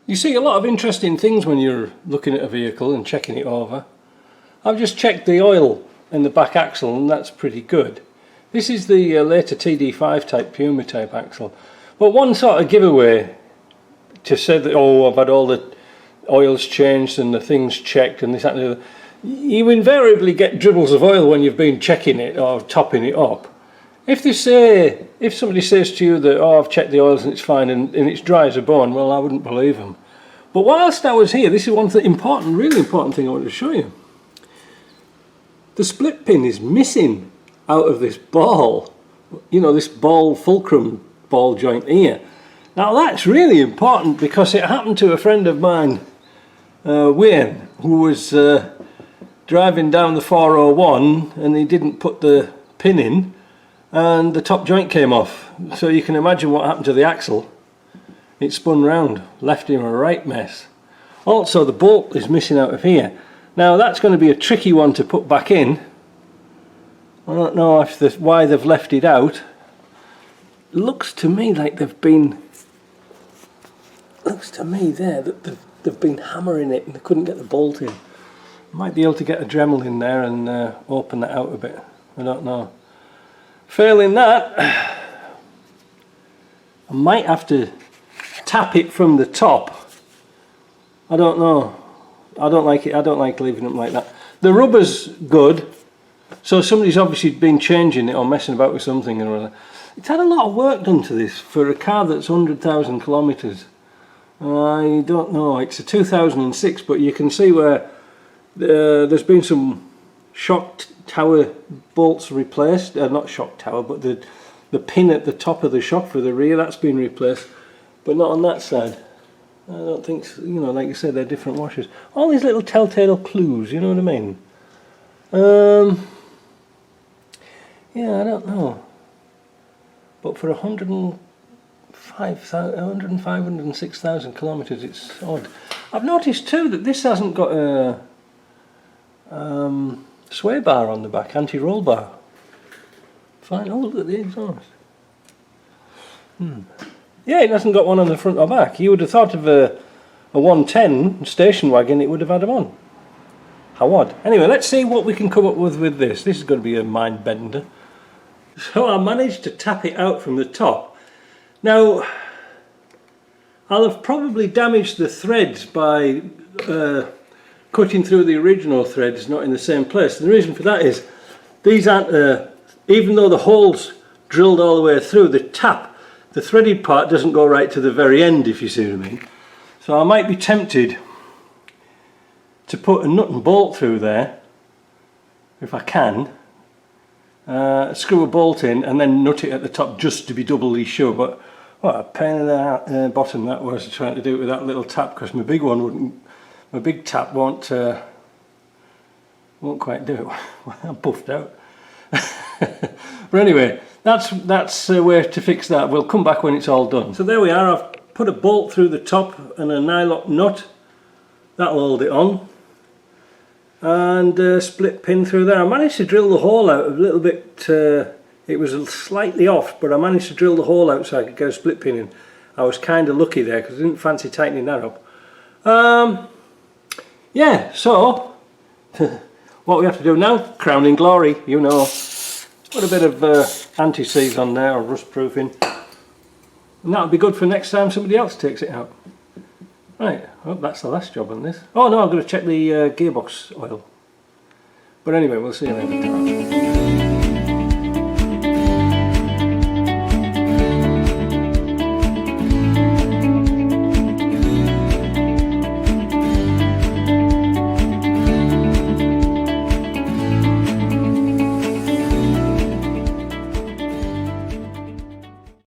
You see a lot of interesting things when you're looking at a vehicle and checking it over. I've just checked the oil in the back axle and that's pretty good. This is the later TD5 type Puma type axle. But one sort of giveaway to say that, oh, I've had all the oils changed and the things checked and this, that and the other. You invariably get dribbles of oil when you've been checking it or topping it up. If somebody says to you that, oh, I've checked the oils and it's fine and it's dry as a bone, well, I wouldn't believe them. But whilst I was here, this is one important, really important thing I want to show you. The split pin is missing out of this ball, you know, this ball fulcrum ball joint here. Now that's really important because it happened to a friend of mine, Wayne, who was driving down the 401 and he didn't put the pin in and the top joint came off. So you can imagine what happened to the axle. It spun round, left him a right mess. Also the bolt is missing out of here. Now that's going to be a tricky one to put back in. I don't know if why they've left it out. It looks to me like they've been... Looks to me there that they've been hammering it and they couldn't get the bolt in. Might be able to get a Dremel in there and open that out a bit. I don't know. Failing that, I might have to tap it from the top. I don't know. I don't like it. I don't like leaving them like that. The rubber's good, so somebody's obviously been changing it or messing about with something or other. It's had a lot of work done to this for a car that's 100,000 kilometres. I don't know. It's a 2006, but you can see where there's been some shock tower bolts replaced. Not shock tower, but the pin at the top of the shock for the rear, that's been replaced, but not on that side. I don't think so. You know, like you said, they're different washers. All these little telltale clues, you know what I mean? Yeah, I don't know. But for 106,000 kilometres, it's odd. I've noticed too that this hasn't got a sway bar on the back, anti-roll bar. Fine. Oh, look at the exhaust. Yeah, it hasn't got one on the front or back. You would have thought of a 110 station wagon, it would have had them on. How odd. Anyway, let's see what we can come up with this. This is going to be a mind bender. So I managed to tap it out from the top. Now, I'll have probably damaged the threads by cutting through the original threads, not in the same place. And the reason for that is, these aren't, even though the hole's drilled all the way through, the threaded part doesn't go right to the very end, if you see what I mean. So I might be tempted to put a nut and bolt through there, if I can, screw a bolt in and then nut it at the top just to be doubly sure. But what a pain in the bottom that was, trying to do it with that little tap, because my big one wouldn't, my big tap won't quite do it. I'm buffed out. But anyway, that's a way to fix that. We'll come back when it's all done. So there we are. I've put a bolt through the top and a nylock nut. That'll hold it on. And a split pin through there. I managed to drill the hole out a little bit. It was slightly off, but I managed to drill the hole out so I could get a split pin in. I was kind of lucky there because I didn't fancy tightening that up. Yeah, so what we have to do now, crowning glory, you know. Put a bit of anti-seize on there, or rust proofing, and that'll be good for next time somebody else takes it out. Right, well, that's the last job on this. Oh no, I'm going to check the gearbox oil. But anyway, we'll see you later.